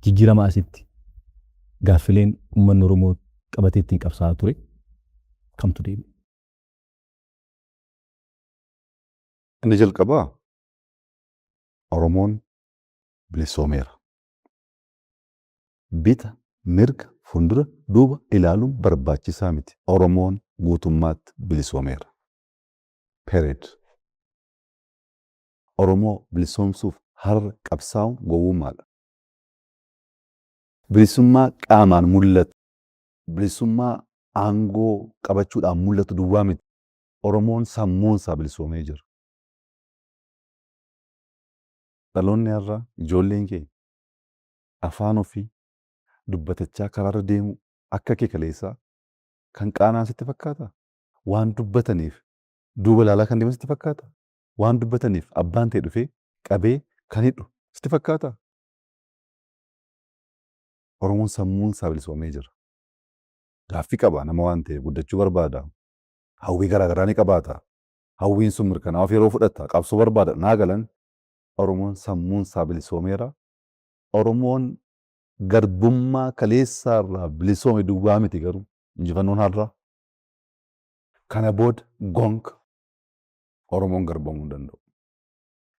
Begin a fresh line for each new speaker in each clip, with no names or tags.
jijjiirama asitti gaaffileen uummanni Oromoo qabatee ittiin qabsaa'aa ture kamtu deebi'e?
Inni jalqabaa Oromoon bilisoomeera. Bita, mirga, fuuldura, duuba ilaaluun barbaachisaa miti. Oromoon guutummaatti bilisoomeera. Period. Oromoo bilisoomsuuf har'a qabsaa'uun gowwummaadha. Bilisummaa qaamaan mul'atu, bilisummaa aangoo qabachuudhaan mul'atu duwwaa miti. Oromoon sammuunsaa bilisoomee jira. Dhaloonni har'a ijoolleen keenya afaan ofii dubbatachaa karaarra deemu akka kee kaleessaa kan qaanaan sitti fakkaata? Waan dubbataniif duuba ilaalaa kan deeman sitti fakkaata? Waan dubbataniif abbaan ta'e dhufee qabee kan hidhu sitti fakkaata? Oromoon sammuun isaa bilisoomee jira. Gaaffii qaba nama waan ta'eef guddachuu barbaada. Hawwii garaagaraa ni qabaata. Hawwiin sun mirkanaa'uuf yeroo fudhata. Qabsoo barbaada. Naa galan Oromoon sammuun isaa bilisoomeera. Oromoon garbummaa kaleessaa irraa bilisoome duwwaa miti garuu injifannoon har'aa. Kana booda gonka Oromoon garbamuu hin danda'u.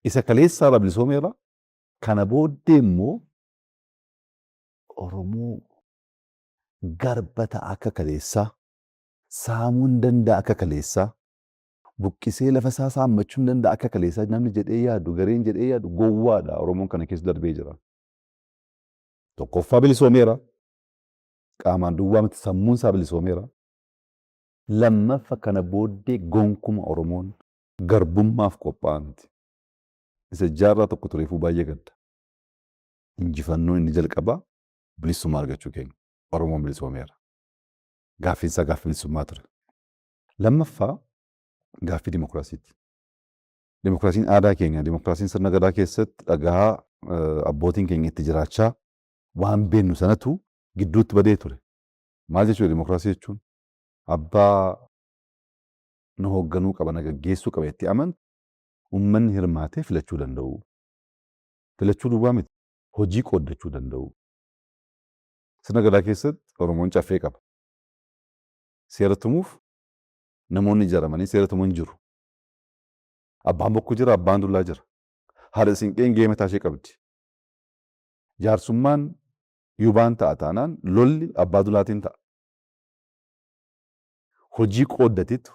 Isa kaleessaa irraa bilisoomeera. Kana booddee immoo Oromoo garba ta'a akka kaleessaa, saamuu hin danda'a akka kaleessaa, buqqisee lafa isaa saammachuu hin danda'a akka kaleessaa namni jedhee yaadu, gareen jedhee yaadu gowwaadha. Oromoon kana keessa darbee jira. Tokkoffaa bilisoomeera. Qaamaan duwwaa miti sammuun isaa bilisoomeera. Lammaffa kana booddee gonkuma Oromoon garbummaaf qophaa'aa miti. Isa jaarraa tokko tureefuu baay'ee gadda. Injifannoo inni jalqabaa bilisummaa argachuu keenya. Oromoon bilisoomeera. Gaaffiin isaa gaaffii bilisummaa ture. Lammaffaa gaaffii dimokiraasiiti. Dimokiraasiin aadaa keenya, dimokiraasiin sirna gadaa keessatti dhagaa abbootiin keenya itti jiraachaa waan beennu sanatu gidduutti badee ture. Maal jechuudha dimokiraasii jechuun? Abbaa nu hoogganuu qaba, na gaggeessuu qaba itti amantu uummanni hirmaatee filachuu danda'u. Filachuu duwwaa miti. Hojii qooddachuu danda'u. Sirna gadaa keessatti Oromoon caffee qaba. Seera tumuuf namoonni ijaaramanii seera tumuu hin jiru. Abbaan bokkuu jira, abbaan dullaa jira. Haadha siinqeen gahee mataa ishee qabdi. Jaarsummaan yubaan ta'a taanaan lolli abbaa dullaatiin ta'a. Hojii qooddatitu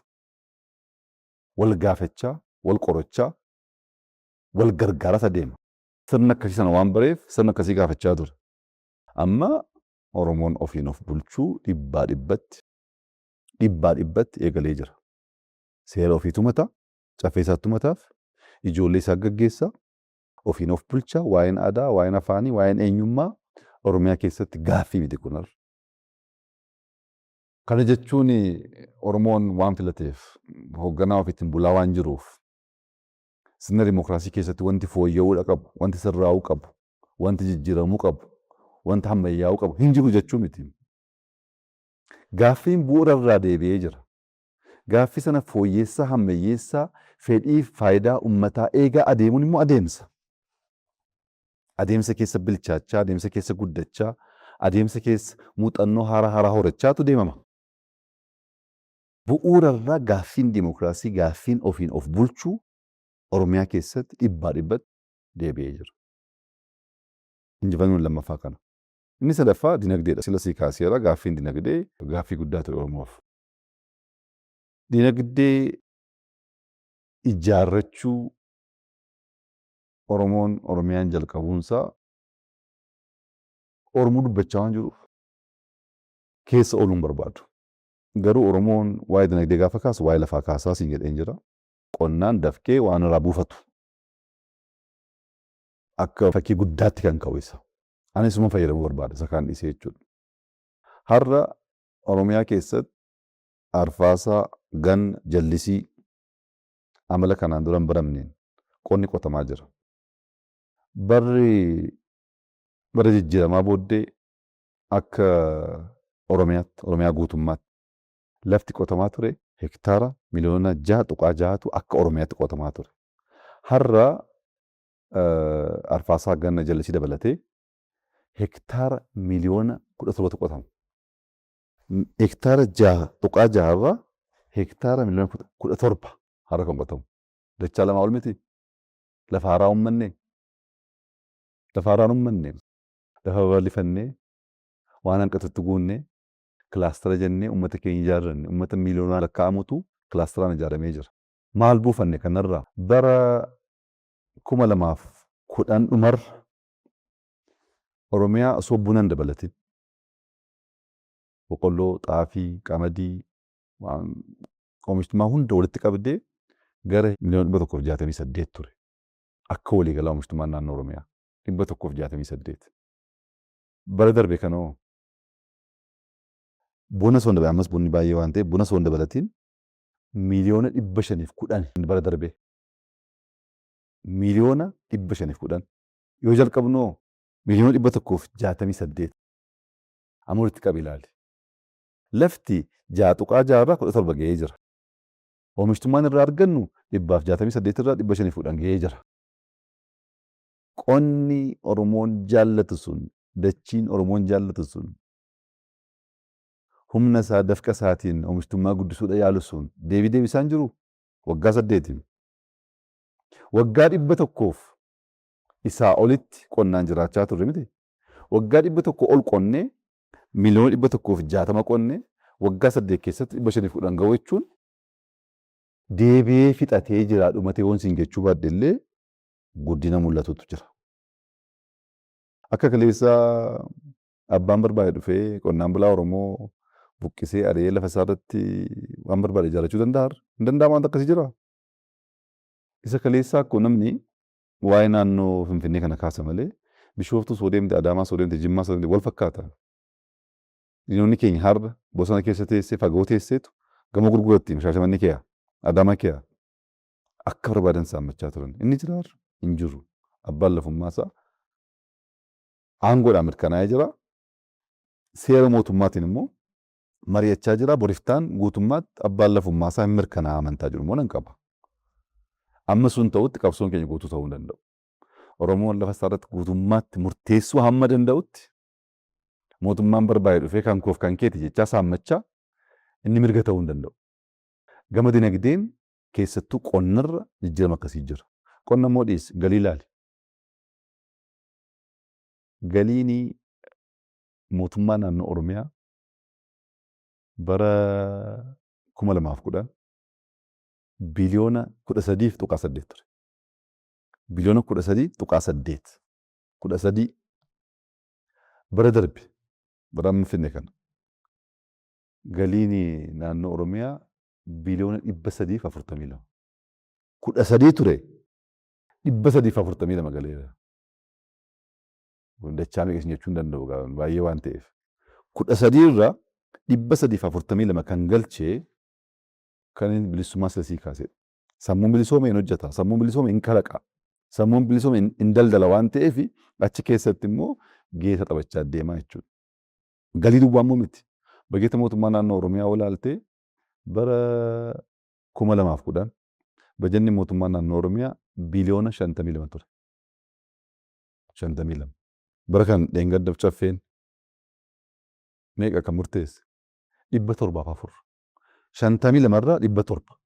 wal gaafachaa, wal qorachaa, wal gargaaras adeema. Sirna akkasii sana waan bareef sirna akkasii gaafachaa ture. Amma Oromoon ofiin of bulchuu dhibbaa dhibbatti eegalee jira. Seera ofii tumata, caffee isaa tumataaf, ijoollee isaa gaggeessaa, ofiin of bulchaa, waa'een aadaa, waa'een afaanii, waa'een eenyummaa Oromiyaa keessatti gaaffii miti kunar. Kana jechuun Oromoon waan filateef hoogganaa ofiitiin bulaa waan jiruuf sirna dimokiraasii keessatti wanti fooyya'uu qabu, wanti sirraa'uu qabu, wanti jijjiiramuu qabu, wanti ammayyaa'uu qabu hin jiru jechuu miti. Gaaffiin bu'uura irraa deebi'ee jira. Gaaffii sana fooyyeessaa, hammayyeessaa, fedhii faayidaa uummataa eegaa adeemuun immoo adeemsa. Adeemsa keessa bilchaachaa, adeemsa keessa guddachaa, adeemsa keessa muuxannoo haaraa horachaatu deemama. Bu'uura irraa gaaffiin dimokiraasii, gaaffiin ofiin of bulchuu Oromiyaa keessatti dhibbatti deebi'ee jira. Injifannoon lammaffaa kana. Inni sadaffaa dinagdeedha. Sila sii kaaseera gaaffiin dinagdee gaaffii guddaa ture Oromoof. Dinagdee ijaarrachuu Oromoon Oromiyaan jalqabuunsaa Oromoo dubbachaa waan jiruuf keessa ooluun barbaadu. Garuu Oromoon waa'ee dinagdee gaafa kaasu waa'ee lafaa kaasaa siin jedheen jira. Qonnaan dafkee waan irraa buufatu. Akka fakkii guddaatti kan ka'u isa. Ani isuma fayyadamuu barbaada isa kaan dhiisee jechuudha. Har'a Oromiyaa keessatti arfaasaa, ganna, jallisii amala kanaan dura hin baramneen qonni qotamaa jira. Bara jijjiiramaa booddee akka Oromiyaa guutummaatti lafti qotamaa ture hektaara miliyoona 6.6tu akka Oromiyaatti qotamaa ture. Har'a arfaasaa ganna jallisii dabalatee hektaara miliyoona 17 qotamu. Hektaara 6.6 irraa hektaara miliyoona 17 har'a kan qotamu. Dachaa lamaa ol miti. Lafa haaraa uummanne. Lafa haaraan uummanne. Lafa babal'ifannee waan hanqatutti guunnee kilaastara jennee uummata keenya ijaarranne uummata miliyoonaan lakkaa'amutu kilaasteraan ijaaramee jira. Maal buufanne kanarraa bara 2010 dhumarra Oromiyaa osoo buna hin dabalatin boqqolloo, xaafii, qamadii oomishtummaa hunda walitti qabdee gara miliyoona 168 ture. Akka waliigalaa oomishtummaan naannoo Oromiyaa 168. Bara darbe kanoo buna osoo hin dabalatin ammas bunni baay'ee waan ta'eef buna osoo hin dabalatin miliyoona 510 bara darbe. Miliyoona 510 yoo jalqabnoo miliyoona 168 amma walitti qabi ilaali. Lafti 6.6 irraa 17 ga'ee jira. Oomishtummaan irraa argannu 168 irraa 510 ga'ee jira. Qonni Oromoon jaallatu sun dachiin Oromoon jaallatu sun humna isaa dafqa isaatiin oomishtummaa guddisuudha yaalu sun deebisaan jiru waggaa 8. Waggaa 100f isaa olitti qonnaan jiraachaa turre miti. Waggaa 100 ol qonnee miliyoona 160 qonnee waggaa 8 keessatti 510 ga'u jechuun deebi'ee fixatee jira dhumatee wansiin jechuu baadde illee guddina mul'atutu jira. Akka kaleessaa abbaan barbaade dhufee qonnaan bulaa Oromoo buqqisee ari'ee lafa isaa irratti waan barbaade ijaarrachuu danda'a? Hin danda'amu waan akkasii jira. Isa kaleessaa akkoo namni waa'ee naannoo Finfinnee kana kaasa malee Bishooftuu soo deemte, Adaamaa soo deemte, Jimmaa soo deemte wal fakkaata. Diinonni keenya har'a bosona keessa teessee fagoo teesseetu gama gurguratti Shaashamannee keeya, Adaamaa keeya akka barbaadan saammachaa turan. Inni jira har'a hin jiru. Abbaan lafummaa isaa aangoodhaan mirkanaa'ee jira. Seera mootummaatiin immoo mari'achaa jira. Boriftaan guutummaatti abbaan lafummaa isaa hin mirkanaa'a amantaa jiru immoo nan qaba. Amma sun ta'utti qabsoon keenya guutuu ta'uu hin danda'u. Oromoon lafa isaa irratti guutummaatti murteessuu hamma danda'utti mootummaan barbaade dhufee kan koof kan keeti jechaa saammachaa inni mirga ta'uu hin danda'u. Gama dinagdeen keessattuu qonnarra jijjiirama akkasii jira. Qonna immoo dhiisi galii ilaali. Galiin mootummaa naannoo Oromiyaa bara 2010 biliyoona 13.8 ture. Biliyoona 13.8. 13 bara darbe bara amma finne kana. Galiin naannoo Oromiyaa biliyoona 342. 13 ture 342 galeera. Dachaa meeqa jechuu hin danda'u baay'ee waan ta'eef. 13 irraa 342 kan galchee kan bilisummaa sasii kaasedha. Sammuun bilisoome hin hojjeta. Sammuun bilisoome hin kalaqa. Sammuun bilisoome hin daldala waan ta'eef achi keessatti immoo geessa taphachaa deemaa jechuudha. Galii duwwaa immoo miti. Bageeta mootummaa naannoo Oromiyaa olaaltee bara 2010 bajanni mootummaa naannoo Oromiyaa biliyoona 52 ture. 52. Bara kan dheengaddaaf caffeen meeqa kan murteesse? 704. 52 irraa 700.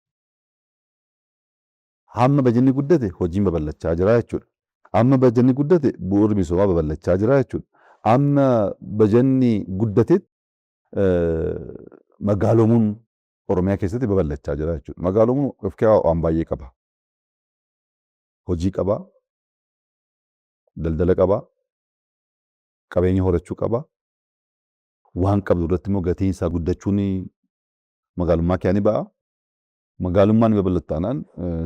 Hamma bajanni guddate hojiin babal'achaa jira jechuudha. Amma bajanni guddate bu'uurri misoomaa babal'achaa jira jechuudha. Amma bajanni guddate magaalomuun Oromiyaa keessatti babal'achaa jira jechuudha. Magaalomuun of keessaa waan baay'ee qaba. Hojii qaba. Daldala qaba. Qabeenya horachuu qaba. Waan qabdu irratti immoo gatiin isaa guddachuun magaalummaa keenya ba'a. Magaalummaan babal'ataanaan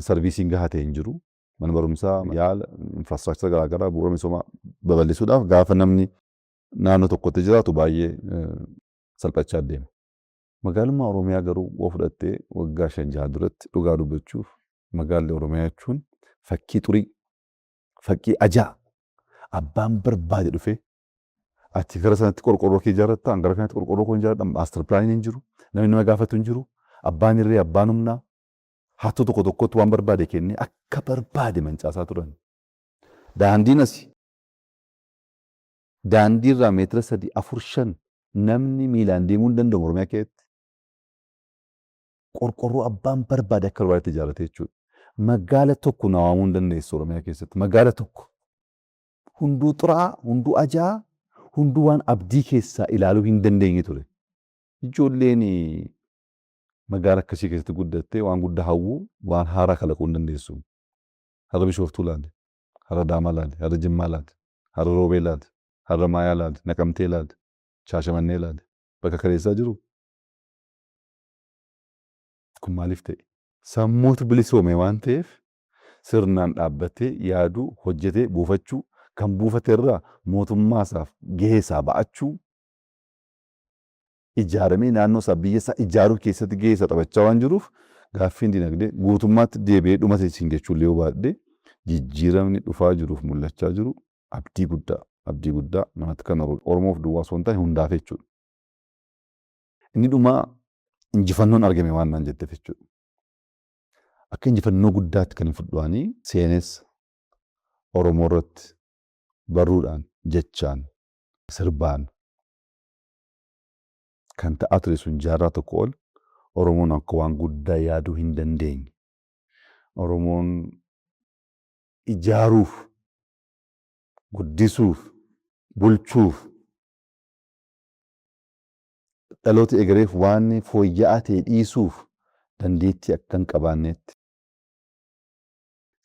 sarviisiin gahaa ta'e hin jiru. Mana barumsaa, yaala, infraastiraakchara garaagaraa bu'uura misoomaa babal'isuudhaaf gaafa namni naannoo tokkotti jiraatu baay'ee salphachaa deema. Magaalummaa Oromiyaa garuu waa fudhattee waggaa 5-6 duratti dhugaa dubbachuuf magaalli Oromiyaa jechuun fakkii xurii, fakkii ajaa abbaan barbaade dhufee achi gara sanatti qorqorroo kee ijaarrattaa, gara kanatti qorqorroo koo ijaarradha, maastar pilaaniin hin jiru, namni nama gaafatu hin jiru, abbaan irree, abbaan humnaa, hattuu tokko tokkotti waan barbaade kennee akka barbaade mancaasaa turan. Daandiin asii daandii irraa meetira 3-4-5 namni miilaan deemuu hin danda'u Oromiyaa keessatti. Qorqorroo abbaan barbaade akka barbaadetti ijaarrate jechuudha. Magaala tokko na waamuu hin dandeessu Oromiyaa keessatti. Magaala tokko. Hunduu xuraa'aa, hunduu ajaa'aa, hunduu waan abdii keessaa ilaaluu hin dandeenye ture. Ijoolleen magaala akkasii keessatti guddattee waan guddaa hawwuu waan haaraa kalaquu hin dandeessu. Har'a Bishooftuu laale, har'a Daamaa laale, har'a Jimmaa laale, har'a Roobee laale, har'a Maayaa laale, Naqamtee laale, Shaashamannee laale. Bakka kaleessaa jiru. Kun maaliif ta'e? Sammuutu bilisoome waan ta'eef sirnaan dhaabbatee yaaduu, hojjetee buufachuu, kan buufate irraa mootummaasaaf gahee isaa ba'achuu, ijaaramee naannoo isaa biyya isaa ijaaruu keessatti gahee isaa taphachaa waan jiruuf gaaffiin dinagdee guutummaatti deebi'ee dhumate isin jechuun yoo baadhee jijjiiramni dhufaa jiruuf mul'achaa jiru abdii guddaa namatti kan Oromoof duwwaa osoo hin taane hundaaf jechuudha. Inni dhumaa injifannoon argame waan naan jetteef jechuudha. Akka injifannoo guddaatti kan hin fudhaanii seenessa Oromoo irratti barruudhaan, jechaan, sirbaan kan ta'aa ture sun jaarraa tokko ol Oromoon akka waan guddaa yaaduu hin dandeenye. Oromoon ijaaruuf, guddisuuf, bulchuuf, dhaloota egereef waan fooyya'aa ta'e dhiisuuf dandeettii akka hin qabaannetti.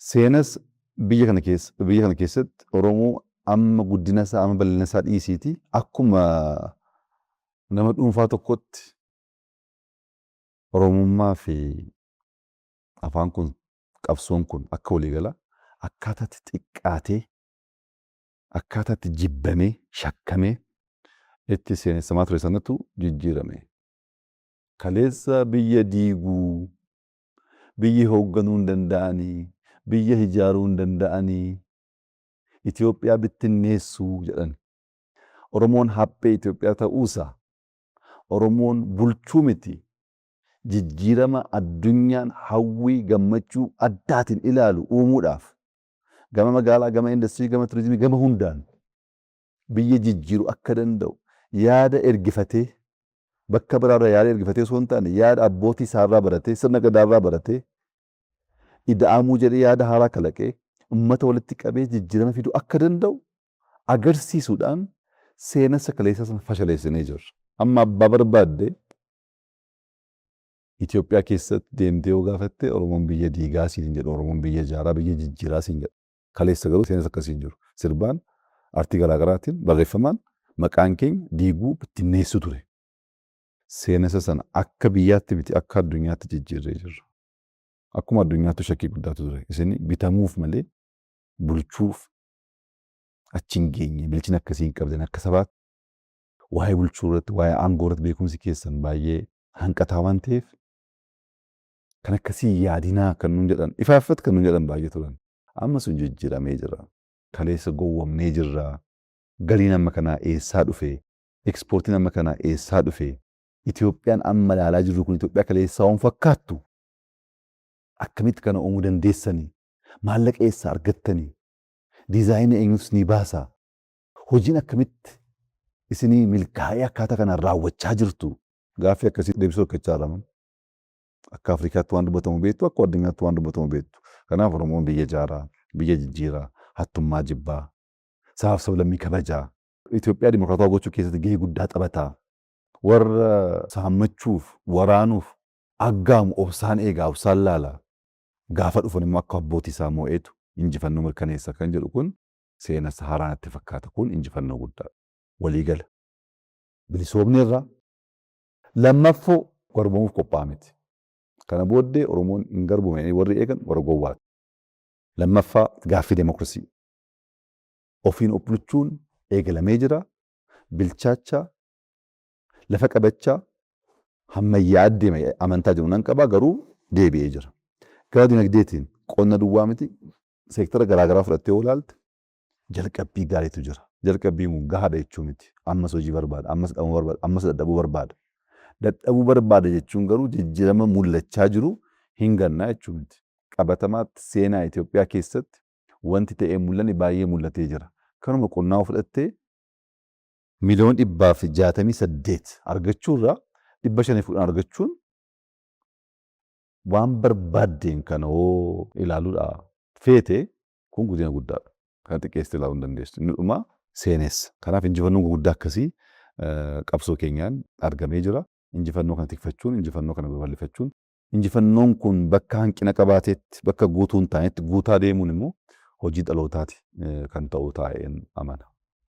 Seenas biyya kana keessatti Oromoo amma guddina isaa amma bal'ina isaa dhiisiiti akkuma nama dhuunfaa tokkotti Oromummaa fi afaan kun qabsoon kun akka waliigala akkaataatti xiqqaatee akkaataatti jibbamee shakkamee itti seenessamaa ture sanatu jijjiirame. Kaleessa biyya diiguu, biyya hoogganuu hin danda'anii, biyya ijaaruu hin danda'anii, Itoophiyaa bittinneessuu jedhan. Oromoon haphee Itoophiyaa ta'uusaa, Oromoon bulchuu miti. Jijjiirama addunyaan hawwii gammachuu addaatiin ilaalu uumuudhaaf gama magaalaa, gama industirii, gama turizimii, gama hundaan biyya jijjiiru akka danda'u yaada ergifatee bakka biraarraa yaada ergifatee osoo hin taane yaada abbootii isaarraa baratee sirna gadaarraa baratee ida'amuu jedhee yaada haaraa kalaqee uummata walitti qabee jijjiirama fiduu akka danda'u agarsiisuudhaan seenessa kaleessa sana fashaleessinee jirra. Amma abbaa barbaadde Itoophiyaa keessatti deemtee yoo gaafatte Oromoon biyya diigaa siin jedhu, Oromoon biyya ijaaraa, biyya jijjiiraa siin jedhu. Kaleessa garuu seenessa akkasii hin jiru. Sirbaan, aartii garaagaraatiin, barreeffamaan maqaan keenya diiguu bittinneessu ture. Seenessa sana akka biyyaatti miti akka addunyaatti jijjiirree jirra. Akkuma addunyaatti shakkii guddaatu ture. Isin bitamuuf malee bulchuuf achi hin geenye bilchina akkasii hin qabdan akka sabaatti. Waa'ee bulchuu irratti, waa'ee aangoo irratti beekumsi keessan baay'ee hanqataa waan ta'eef kan akkasii yaadinaa kan nuun jedhan ifaaffat kan nuun jedhan baay'ee turan. Amma sun jijjiiramee jira. Kaleessa gowwamnee jirra. Galiin amma kanaa eessaa dhufe? Ekspoortiin amma kanaa eessaa dhufe? Itoophiyaan amma ilaalaa jirru kun Itoophiyaa kaleessaa waan fakkaattu? Akkamitti kana uumuu dandeessanii? Maallaqa eessaa argattanii? Diizaayinii eenyuus ni baasaa? Hojiin akkamitti isinii milkaa'ee akkaataa kanaan raawwachaa jirtu? Gaaffii akkasii deebisuu rakkachaa jiraman. Akka Afrikaatti waan dubbatamu beektu, akka addunyaatti waan dubbatamu beektu. Kanaaf Oromoon biyya ijaaraa, biyya jijjiiraa, hattummaa jibbaa, sabaaf sablammii kabajaa. Itoophiyaa dimokiraatawaa gochuu keessatti gahee guddaa taphataa. Warra saammachuuf, waraanuuf, aggaamu obsaan eegaa, obsaan laalaa. Gaafa dhufan immoo akka abbootii isaa moo'eetu injifannoo mirkaneessa kan jedhu kun seenessa haaraa natti fakkaata. Kun injifannoo guddaa waliigala. Bilisoomni irraa lammaffoo garbamuuf qophaa'aa miti. Kana booddee Oromoon hin garboomne warri eegan warra gowwaati. Lammaffaa gaaffii deemokiraasii. Ofiin of bulchuun eegalamee jira. Bilchaachaa, lafa qabachaa, hammayyaa adeema amantaa jiru nan qabaa garuu deebi'ee jira. Gara dinagdeetiin qonna duwwaa miti seektara garaagaraa fudhattee yoo ilaalte jalqabbii gaariitu jira. Jalqabbiin kun gahaadha jechuu miti. Ammas hojii barbaada, ammas dhabuu barbaada, ammas dadhabuu barbaada. Dadhabuu barbaada jechuun garuu jijjiirama mul'achaa jiru hin gannaa jechuu miti. Qabatamaatti seenaa Itoophiyaa keessatti wanti ta'ee mul'anni baay'ee mul'atee jira. Kanuma qonnaa fudhattee miliyoona 168 argachuurraa 510 argachuun waan barbaaddeen kana hoo ilaaluudha feete kun guddina guddaadha. Kan xiqqeessite ilaaluu hin dandeessu. Inni dhuma seenessa. Kanaaf injifannoon guddaa akkasii qabsoo keenyaan argamee jira. Injifannoo kana tikfachuun, injifannoo kana babal'ifachuun, injifannoon kun bakka hanqina qabaatetti, bakka guutuu hin taanetti guutaa deemuun immoo hojii dhalootaati kan ta'uu taa'een amana.